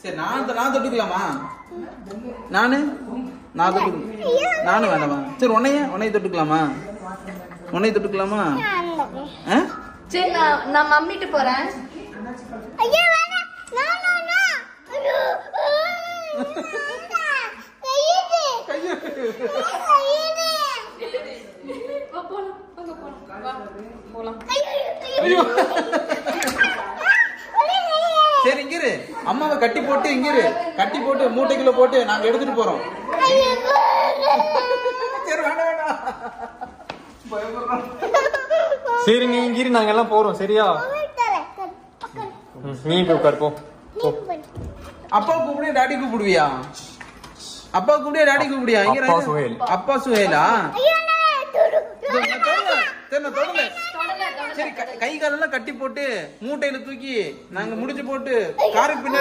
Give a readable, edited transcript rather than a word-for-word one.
சரி நான் தொட்டுக்கலாமா? நானும் வேண்டாமா? சரி உன்னைய தொட்டுக்கலாமா? சரி நான் மம்மிட்டு போறேன். சரி இங்கிரு, அம்மாவை கட்டி போட்டு மூட்டைக்குள்ள போட்டு நாங்க எடுத்துட்டு போறோம். சரி வேண்டாம். சரி நீ இங்கிரு, நாங்க எல்லாம் போறோம். சரியா? நீ போய் உட்காரு போ. அப்பா கூப்பிடு, டாடி கூப்பிடுவியா? அப்பா கூப்பிடு, டாடி கூப்பிடுவியா? அப்பா சுஹேலா? சரி கை காலெல்லாம் கட்டி போட்டு மூட்டையில தூக்கி நாங்க முடிச்சு போட்டு காருக்கு பின்னாடி